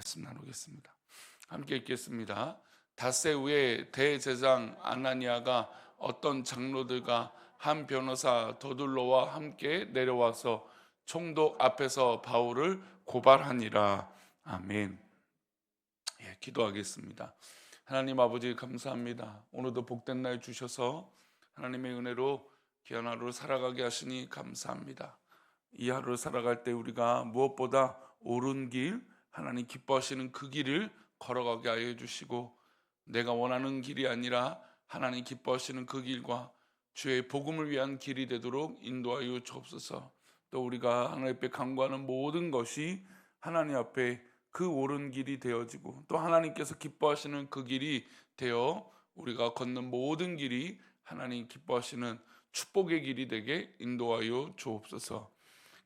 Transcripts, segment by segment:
말씀 나누겠습니다. 함께 읽겠습니다. 닷새 후에 대제사장 아나니아가 어떤 장로들과 한 변호사 더둘로와 함께 내려와서 총독 앞에서 바울을 고발하니라. 아멘. 기도하겠습니다. 하나님 아버지 감사합니다. 오늘도 복된 날 주셔서 하나님의 은혜로 귀한 하루를 살아가게 하시니 감사합니다. 이 하루를 살아갈 때 우리가 무엇보다 옳은 길, 하나님 기뻐하시는 그 길을 걸어가게 하여 주시고, 내가 원하는 길이 아니라 하나님 기뻐하시는 그 길과 주의 복음을 위한 길이 되도록 인도하여 주옵소서. 또 우리가 하나님 앞에 간구하는 모든 것이 하나님 앞에 그 옳은 길이 되어지고, 또 하나님께서 기뻐하시는 그 길이 되어 우리가 걷는 모든 길이 하나님 기뻐하시는 축복의 길이 되게 인도하여 주옵소서.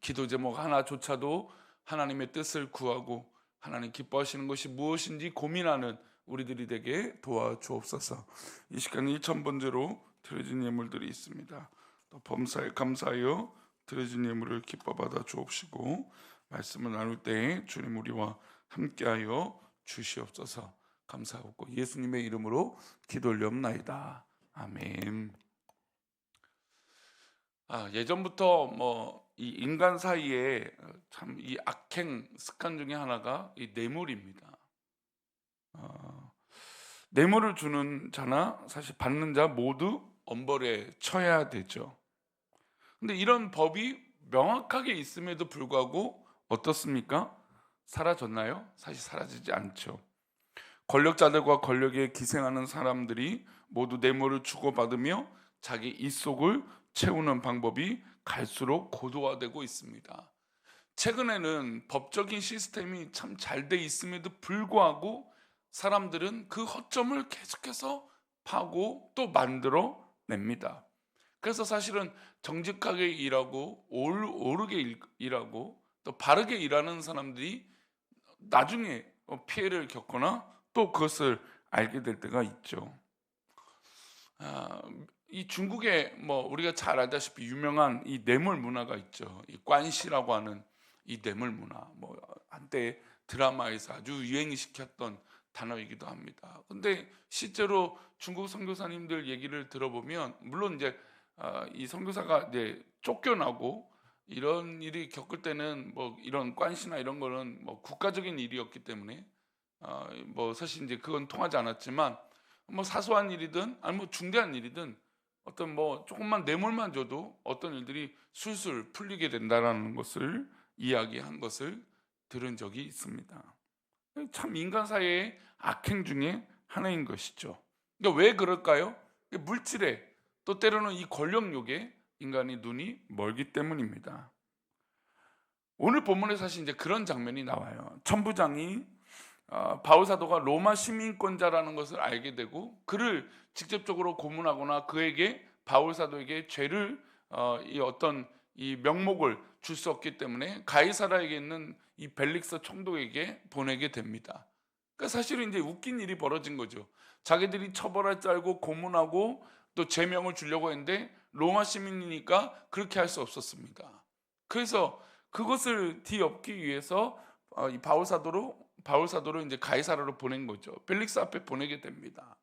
기도 제목 하나조차도 하나님의 뜻을 구하고 하나님 기뻐하시는 것이 무엇인지 고민하는 우리들이 되게 도와주옵소서. 이 시간 1,000번째로 드려진 예물들이 있습니다. 또 범사에 감사하여 드려진 예물을 기뻐 받아 주옵시고, 말씀을 나눌 때 주님 우리와 함께하여 주시옵소서. 감사하고 예수님의 이름으로 기도 올리옵나이다. 아멘. 예전부터 이 인간 사이에 참 이 악행 습관 중에 하나가 이 뇌물입니다. 뇌물을 주는 자나 사실 받는 자 모두 엄벌에 처해야 되죠. 근데 이런 법이 명확하게 있음에도 불구하고 어떻습니까? 사라졌나요? 사실 사라지지 않죠. 권력자들과 권력에 기생하는 사람들이 모두 뇌물을 주고받으며 자기 입속을 채우는 방법이 갈수록 고도화되고 있습니다. 최근에는 법적인 시스템이 참 잘 돼 있음에도 불구하고 사람들은 그 허점을 계속해서 파고 또 만들어 냅니다. 그래서 사실은 정직하게 일하고 옳게 일하고 또 바르게 일하는 사람들이 나중에 피해를 겪거나 또 그것을 알게 될 때가 있죠. 이 중국에 우리가 잘 알다시피 유명한 이 뇌물 문화가 있죠. 이 관시라고 하는 이 뇌물 문화, 한때 드라마에서 아주 유행시켰던 단어이기도 합니다. 근데 실제로 중국 선교사님들 얘기를 들어보면, 물론 이제 이 선교사가 이제 쫓겨나고 이런 일이 겪을 때는 이런 관시나 이런 거는 국가적인 일이었기 때문에 사실 이제 그건 통하지 않았지만, 사소한 일이든 아니면 중대한 일이든 어떤 조금만 뇌물만 줘도 어떤 일들이 술술 풀리게 된다라는 것을 이야기한 것을 들은 적이 있습니다. 참 인간 사회의 악행 중에 하나인 것이죠. 그러니까 왜 그럴까요? 물질에, 또 때로는 이 권력욕에 인간의 눈이 멀기 때문입니다. 오늘 본문에 사실 이제 그런 장면이 나와요. 천부장이 바울 사도가 로마 시민권자라는 것을 알게 되고 그를 직접적으로 고문하거나 그에게, 바울 사도에게 죄를 이 어떤 이 명목을 줄 수 없기 때문에 가이사라에게 있는 이 벨릭스 총독에게 보내게 됩니다. 그러니까 사실은 이제 웃긴 일이 벌어진 거죠. 자기들이 처벌할 줄 알고 고문하고 또 제명을 주려고 했는데 로마 시민이니까 그렇게 할 수 없었습니다. 그래서 그것을 뒤엎기 위해서 이 바울 사도를 이제 가이사라로 보낸 거죠. 벨릭스 앞에 보내게 됩니다.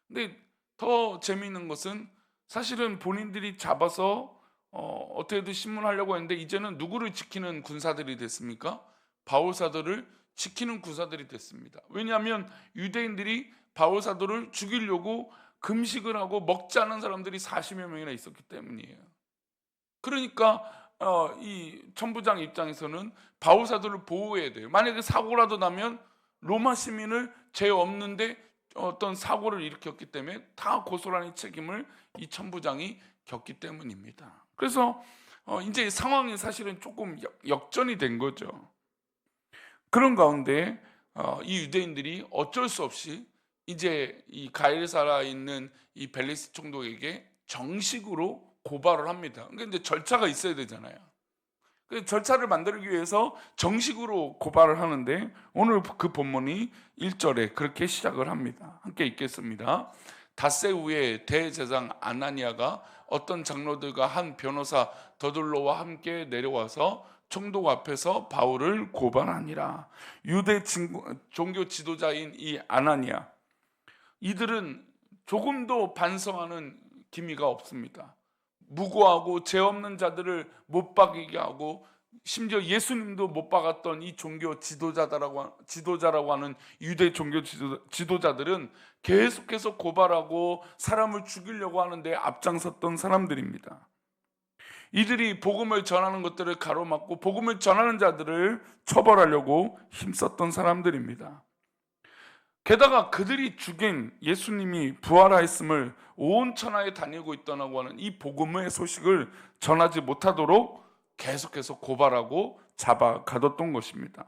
근데 더 재미있는 것은 사실은 본인들이 잡아서 어떻게든 신문하려고 했는데 이제는 누구를 지키는 군사들이 됐습니까? 바울 사도를 지키는 군사들이 됐습니다. 왜냐하면 유대인들이 바울 사도를 죽이려고 금식을 하고 먹지 않은 사람들이 40여 명이나 있었기 때문이에요. 그러니까 이 천부장 입장에서는 바울 사도를 보호해야 돼요. 만약에 사고라도 나면 로마 시민을 죄 없는데 어떤 사고를 일으켰기 때문에 다 고스란히 책임을 이 천부장이 겪기 때문입니다. 그래서 이제 상황이 사실은 조금 역전이 된 거죠. 그런 가운데 이 유대인들이 어쩔 수 없이 이제 이 가이사라에 있는 이 벨리스 총독에게 정식으로 고발을 합니다. 그러니까 이제 절차가 있어야 되잖아요. 그 절차를 만들기 위해서 정식으로 고발을 하는데, 오늘 그 본문이 1절에 그렇게 시작을 합니다. 함께 읽겠습니다. 닷새 후에 대제사장 아나니아가 어떤 장로들과 한 변호사 더둘로와 함께 내려와서 총독 앞에서 바울을 고발하니라. 유대 종교 지도자인 이 아나니아, 이들은 조금도 반성하는 기미가 없습니다. 무고하고 죄 없는 자들을 못 박이게 하고 심지어 예수님도 못 박았던 이 종교 지도자라고 하는 유대 종교 지도자들은 계속해서 고발하고 사람을 죽이려고 하는데 앞장섰던 사람들입니다. 이들이 복음을 전하는 것들을 가로막고 복음을 전하는 자들을 처벌하려고 힘썼던 사람들입니다. 게다가 그들이 죽인 예수님이 부활하였음을 온 천하에 다니고 있다고 하는 이 복음의 소식을 전하지 못하도록 계속해서 고발하고 잡아 가뒀던 것입니다.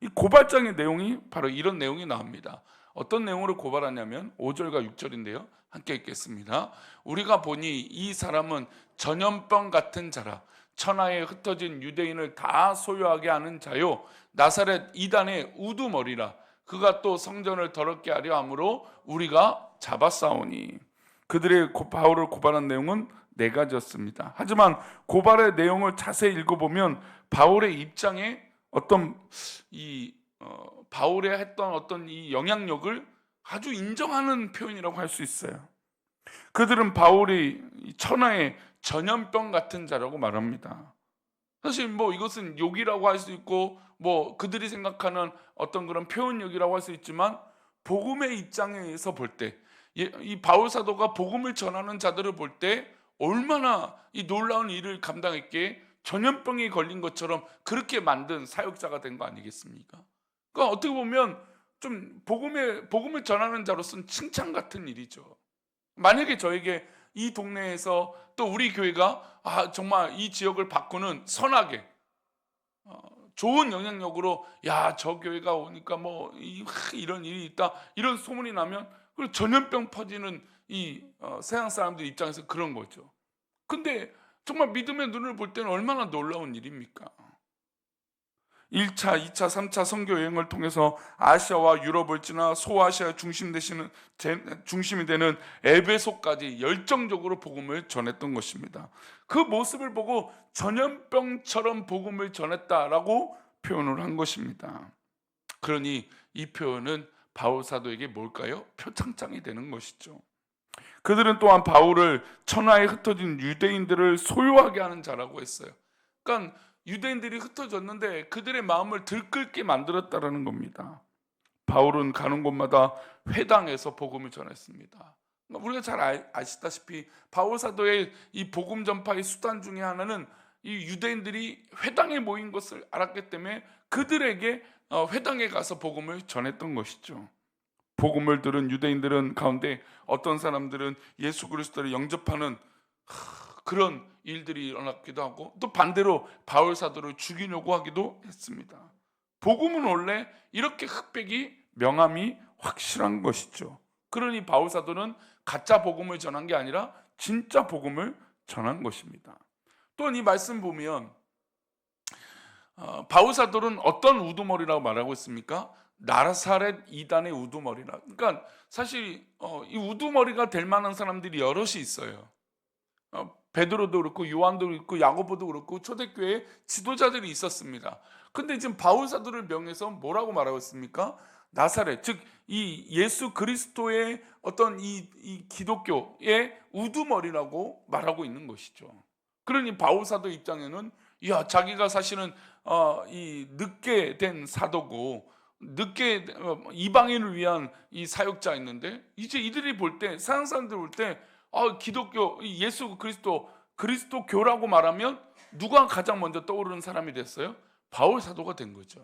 이 고발장의 내용이 바로 이런 내용이 나옵니다. 어떤 내용으로 고발하냐면 5절과 6절인데요. 함께 읽겠습니다. 우리가 보니 이 사람은 전염병 같은 자라. 천하에 흩어진 유대인을 다 소유하게 하는 자요, 나사렛 이단의 우두머리라. 그가 또 성전을 더럽게 하려 함으로 우리가 잡았사오니. 그들의 바울을 고발한 내용은 4가지였습니다. 하지만 고발의 내용을 자세히 읽어보면 바울의 입장에 바울의 했던 어떤 이 영향력을 아주 인정하는 표현이라고 할 수 있어요. 그들은 바울이 천하의 전염병 같은 자라고 말합니다. 사실 이것은 욕이라고 할 수 있고 그들이 생각하는 어떤 그런 표현력이라고 할 수 있지만, 복음의 입장에서 볼 때, 이 바울 사도가 복음을 전하는 자들을 볼 때 얼마나 이 놀라운 일을 감당했기에 전염병이 걸린 것처럼 그렇게 만든 사역자가 된 거 아니겠습니까? 그러니까 어떻게 보면 좀 복음을 전하는 자로서는 칭찬 같은 일이죠. 만약에 저에게 이 동네에서 또 우리 교회가 정말 이 지역을 바꾸는 선하게 좋은 영향력으로 저 교회가 오니까 이런 일이 있다, 이런 소문이 나면 그리고 전염병 퍼지는 이 세상 사람들 입장에서 그런 거죠. 근데 정말 믿음의 눈을 볼 때는 얼마나 놀라운 일입니까? 1차, 2차, 3차 선교 여행을 통해서 아시아와 유럽을 지나 소아시아 중심이 되는 에베소까지 열정적으로 복음을 전했던 것입니다. 그 모습을 보고 전염병처럼 복음을 전했다라고 표현을 한 것입니다. 그러니 이 표현은 바울 사도에게 뭘까요? 표창장이 되는 것이죠. 그들은 또한 바울을 천하에 흩어진 유대인들을 소유하게 하는 자라고 했어요. 그러니까 유대인들이 흩어졌는데 그들의 마음을 들끓게 만들었다라는 겁니다. 바울은 가는 곳마다 회당에서 복음을 전했습니다. 우리가 잘 아시다시피 바울 사도의 이 복음 전파의 수단 중에 하나는 이 유대인들이 회당에 모인 것을 알았기 때문에 그들에게 회당에 가서 복음을 전했던 것이죠. 복음을 들은 유대인들은 가운데 어떤 사람들은 예수 그리스도를 영접하는 그런 일들이 일어났기도 하고, 또 반대로 바울 사도를 죽이려고 하기도 했습니다. 복음은 원래 이렇게 흑백이 명암이 확실한 것이죠. 그러니 바울 사도는 가짜 복음을 전한 게 아니라 진짜 복음을 전한 것입니다. 또한 이 말씀 보면 바울 사도는 어떤 우두머리라고 말하고 있습니까? 나사렛 이단의 우두머리라. 그러니까 사실 이 우두머리가 될 만한 사람들이 여럿이 있어요. 베드로도 그렇고 요한도 그렇고 야고보도 그렇고 초대교회 지도자들이 있었습니다. 근데 지금 바울 사도를 명해서 뭐라고 말하고 있습니까? 나사렛, 즉 이 예수 그리스도의 어떤 이 기독교의 우두머리라고 말하고 있는 것이죠. 그러니 바울 사도 입장에는 자기가 사실은 이 늦게 된 사도고 늦게 이방인을 위한 이 사역자였는데, 이제 이들이 볼 때, 세상 사람들 볼 때 기독교, 예수 그리스도교라고 말하면 누가 가장 먼저 떠오르는 사람이 됐어요? 바울 사도가 된 거죠.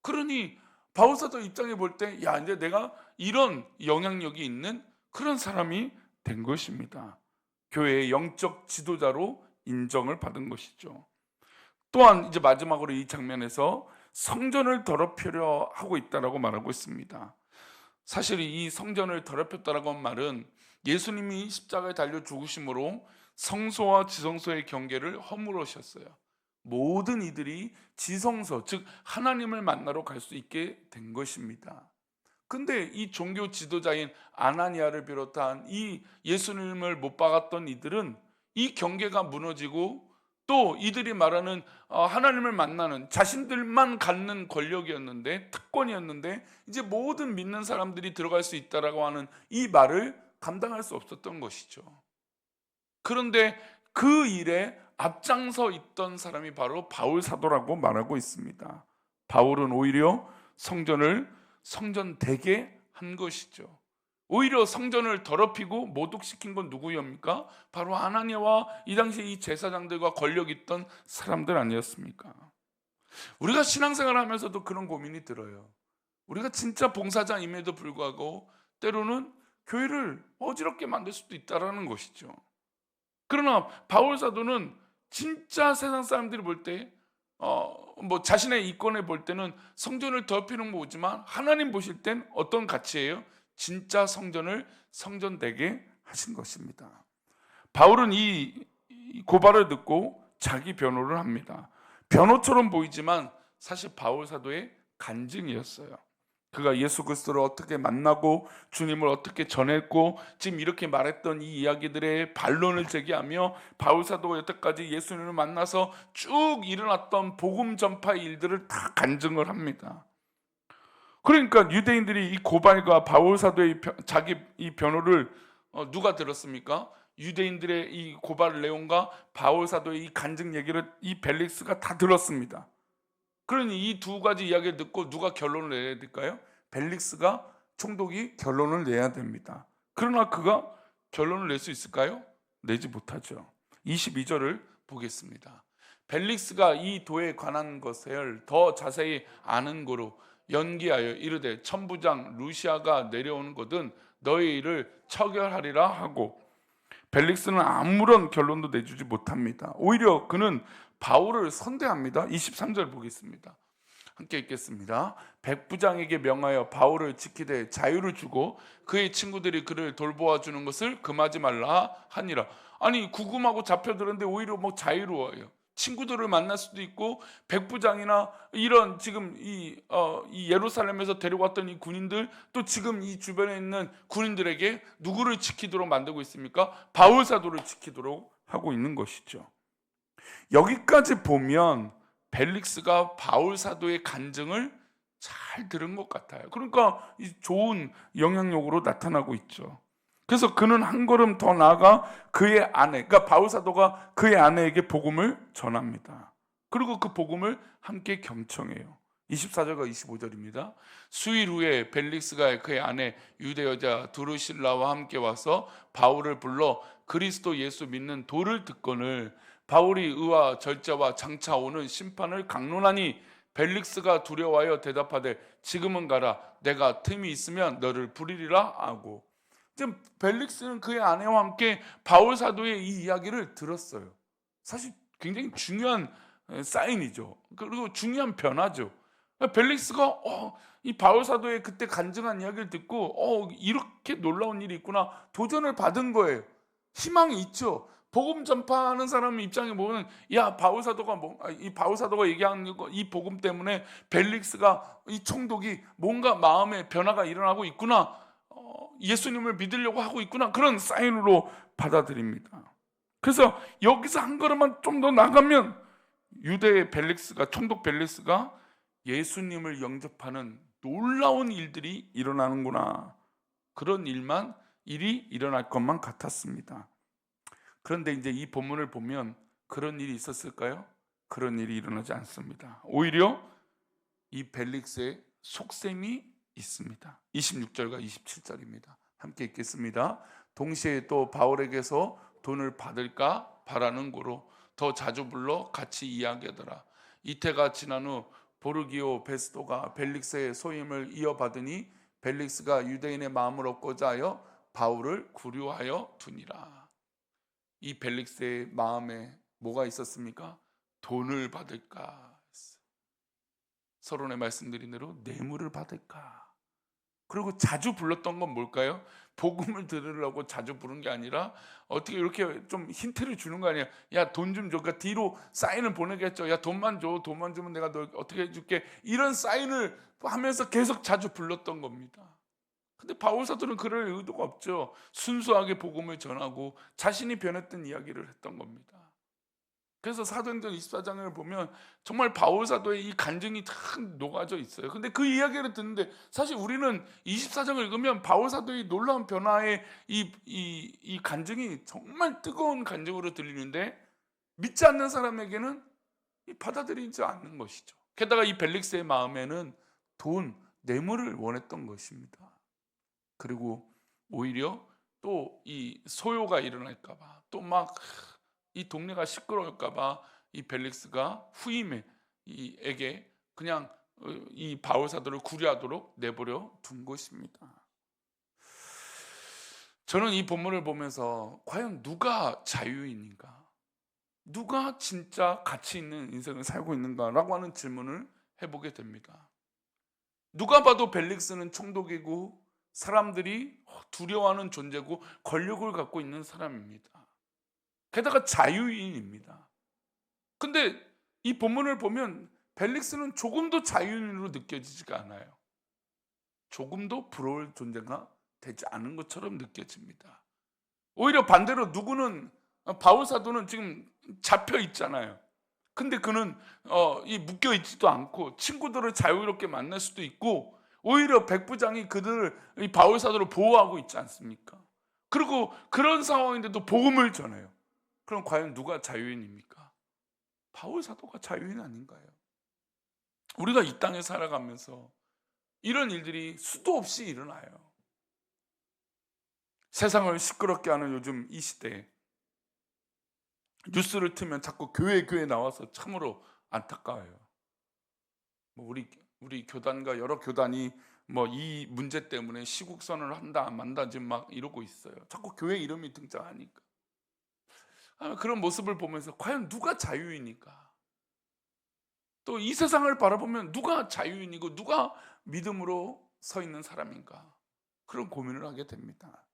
그러니 바울 사도 입장에 볼 때 이제 내가 이런 영향력이 있는 그런 사람이 된 것입니다. 교회의 영적 지도자로 인정을 받은 것이죠. 또한 이제 마지막으로 이 장면에서 성전을 더럽히려 하고 있다라고 말하고 있습니다. 사실 이 성전을 더럽혔다라고 한 말은 예수님이 십자가에 달려 죽으심으로 성소와 지성소의 경계를 허물으셨어요. 모든 이들이 지성소, 즉 하나님을 만나러 갈 수 있게 된 것입니다. 근데 이 종교 지도자인 아나니아를 비롯한 이 예수님을 못 박았던 이들은 이 경계가 무너지고 또 이들이 말하는 하나님을 만나는 자신들만 갖는 권력이었는데, 특권이었는데, 이제 모든 믿는 사람들이 들어갈 수 있다라고 하는 이 말을 감당할 수 없었던 것이죠. 그런데 그 일에 앞장서 있던 사람이 바로 바울 사도라고 말하고 있습니다. 바울은 오히려 성전을 성전되게 한 것이죠. 오히려 성전을 더럽히고 모독시킨 건 누구입니까? 바로 아나니아와 이 당시 이 제사장들과 권력 있던 사람들 아니었습니까? 우리가 신앙생활을 하면서도 그런 고민이 들어요. 우리가 진짜 봉사자임에도 불구하고 때로는 교회를 어지럽게 만들 수도 있다라는 것이죠. 그러나 바울 사도는 진짜 세상 사람들이 볼 때 자신의 이권에 볼 때는 성전을 더럽히는 거지만, 하나님 보실 땐 어떤 가치예요? 진짜 성전을 성전되게 하신 것입니다. 바울은 이 고발을 듣고 자기 변호를 합니다. 변호처럼 보이지만 사실 바울 사도의 간증이었어요. 그가 예수 그리스도를 어떻게 만나고 주님을 어떻게 전했고 지금 이렇게 말했던 이 이야기들의 반론을 제기하며, 바울 사도가 여태까지 예수님을 만나서 쭉 일어났던 복음 전파의 일들을 다 간증을 합니다. 그러니까 유대인들이 이 고발과 바울 사도의 자기 이 변호를 누가 들었습니까? 유대인들의 이 고발 내용과 바울 사도의 이 간증 얘기를 이 벨릭스가 다 들었습니다. 그러니 이 두 가지 이야기를 듣고 누가 결론을 내야 될까요? 벨릭스가, 총독이 결론을 내야 됩니다. 그러나 그가 결론을 낼 수 있을까요? 내지 못하죠. 22절을 보겠습니다. 벨릭스가 이 도에 관한 것을 더 자세히 아는 고로 연기하여 이르되, 천부장 루시아가 내려오는 것은 너희 일을 처결하리라 하고, 벨릭스는 아무런 결론도 내주지 못합니다. 오히려 그는 바울을 선대합니다. 23절 보겠습니다. 함께 읽겠습니다. 백부장에게 명하여 바울을 지키되 자유를 주고 그의 친구들이 그를 돌보아 주는 것을 금하지 말라 하니라. 아니, 구금하고 잡혀들었는데 오히려 자유로워요. 친구들을 만날 수도 있고, 백부장이나 이런 지금 이 예루살렘에서 데려왔던 이 군인들, 또 지금 이 주변에 있는 군인들에게 누구를 지키도록 만들고 있습니까? 바울 사도를 지키도록 하고 있는 것이죠. 여기까지 보면 벨릭스가 바울 사도의 간증을 잘 들은 것 같아요. 그러니까 이 좋은 영향력으로 나타나고 있죠. 그래서 그는 한 걸음 더 나아가 그의 아내, 그러니까 바울 사도가 그의 아내에게 복음을 전합니다. 그리고 그 복음을 함께 경청해요. 24절과 25절입니다. 수일 후에 벨릭스가 그의 아내 유대 여자 두루실라와 함께 와서 바울을 불러 그리스도 예수 믿는 도를 듣거늘 바울이 의와 절자와 장차 오는 심판을 강론하니, 벨릭스가 두려워하여 대답하되 지금은 가라, 내가 틈이 있으면 너를 부리리라 하고. 지금 벨릭스는 그의 아내와 함께 바울 사도의 이 이야기를 들었어요. 사실 굉장히 중요한 사인이죠. 그리고 중요한 변화죠. 벨릭스가 이 바울 사도의 그때 간증한 이야기를 듣고 이렇게 놀라운 일이 있구나, 도전을 받은 거예요. 희망이 있죠. 복음 전파하는 사람 입장에 보면, 야, 바울 사도가 이 바울 사도가 얘기하는 이 복음 때문에 벨릭스가, 이 총독이 뭔가 마음의 변화가 일어나고 있구나, 예수님을 믿으려고 하고 있구나, 그런 사인으로 받아들입니다. 그래서 여기서 한 걸음만 좀 더 나가면 유대의 벨릭스가, 총독 벨릭스가 예수님을 영접하는 놀라운 일들이 일어나는구나, 그런 일이 일어날 것만 같았습니다. 그런데 이제 이 본문을 보면 그런 일이 있었을까요? 그런 일이 일어나지 않습니다. 오히려 이 벨릭스의 속셈이 있습니다. 26절과 27절입니다. 함께 읽겠습니다. 동시에 또 바울에게서 돈을 받을까 바라는 고로 더 자주 불러 같이 이야기하더라. 이태가 지난 후 보르기오 베스도가 벨릭스의 소임을 이어받으니 벨릭스가 유대인의 마음을 얻고자 하여 바울을 구류하여 두니라. 이 벨릭스의 마음에 뭐가 있었습니까? 돈을 받을까, 서론에 말씀드린 대로 뇌물을 받을까. 그리고 자주 불렀던 건 뭘까요? 복음을 들으려고 자주 부른 게 아니라 어떻게 이렇게 좀 힌트를 주는 거 아니에요? 야, 돈 좀 줘. 그러니까 뒤로 사인을 보내겠죠. 야, 돈만 줘. 돈만 주면 내가 너 어떻게 해줄게. 이런 사인을 하면서 계속 자주 불렀던 겁니다. 근데 바울 사도는 그럴 의도가 없죠. 순수하게 복음을 전하고 자신이 변했던 이야기를 했던 겁니다. 그래서 사도행전 24장을 보면 정말 바울 사도의 이 간증이 다 녹아져 있어요. 근데 그 이야기를 듣는데 사실 우리는 24장을 읽으면 바울 사도의 놀라운 변화의 이 간증이 정말 뜨거운 간증으로 들리는데 믿지 않는 사람에게는 받아들이지 않는 것이죠. 게다가 이 벨릭스의 마음에는 돈, 뇌물을 원했던 것입니다. 그리고 오히려 또 이 소요가 일어날까 봐, 또 막 이 동네가 시끄러울까 봐 이 벨릭스가 후임에 이에게 그냥 이 바울 사도를 구류하도록 내버려 둔 것입니다. 저는 이 본문을 보면서 과연 누가 자유인인가? 누가 진짜 가치 있는 인생을 살고 있는가라고 하는 질문을 해보게 됩니다. 누가 봐도 벨릭스는 총독이고 사람들이 두려워하는 존재고 권력을 갖고 있는 사람입니다. 게다가 자유인입니다. 근데 이 본문을 보면 벨릭스는 조금도 자유인으로 느껴지지가 않아요. 조금도 부러울 존재가 되지 않은 것처럼 느껴집니다. 오히려 반대로 누구는 바울 사도는 지금 잡혀 있잖아요. 근데 그는 이 묶여 있지도 않고 친구들을 자유롭게 만날 수도 있고 오히려 백부장이 그들을 이 바울 사도를 보호하고 있지 않습니까? 그리고 그런 상황인데도 복음을 전해요. 그럼 과연 누가 자유인입니까? 바울 사도가 자유인 아닌가요? 우리가 이 땅에 살아가면서 이런 일들이 수도 없이 일어나요. 세상을 시끄럽게 하는 요즘 이 시대에 뉴스를 틀면 자꾸 교회 나와서 참으로 안타까워요. 뭐 우리 교단과 여러 교단이 뭐 이 문제 때문에 시국선언을 한다 만다 지금 막 이러고 있어요. 자꾸 교회 이름이 등장하니까. 그런 모습을 보면서 과연 누가 자유인일까? 또 이 세상을 바라보면 누가 자유인이고 누가 믿음으로 서 있는 사람인가? 그런 고민을 하게 됩니다.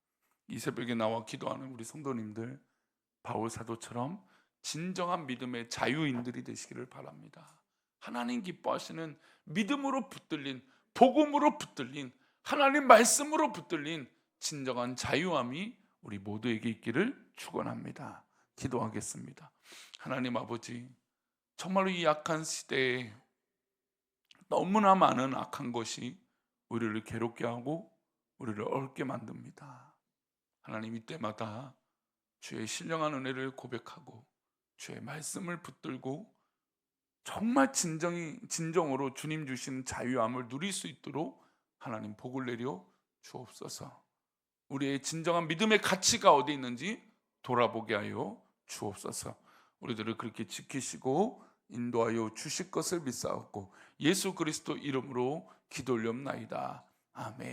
이 새벽에 나와 기도하는 우리 성도님들 바울 사도처럼 진정한 믿음의 자유인들이 되시기를 바랍니다. 하나님 기뻐하시는 믿음으로 붙들린 복음으로 붙들린 하나님 말씀으로 붙들린 진정한 자유함이 우리 모두에게 있기를 축원합니다. 기도하겠습니다. 하나님 아버지, 정말로 이 약한 시대에 너무나 많은 악한 것이 우리를 괴롭게 하고 우리를 어렵게 만듭니다. 하나님 이때마다 주의 신령한 은혜를 고백하고 주의 말씀을 붙들고 정말 진정으로 주님 주신 자유함을 누릴 수 있도록 하나님 복을 내려 주옵소서. 우리의 진정한 믿음의 가치가 어디 있는지 돌아보게 하여 주옵소서. 우리들을 그렇게 지키시고 인도하여 주실 것을 믿사옵고 예수 그리스도 이름으로 기도 올리옵나이다. 아멘.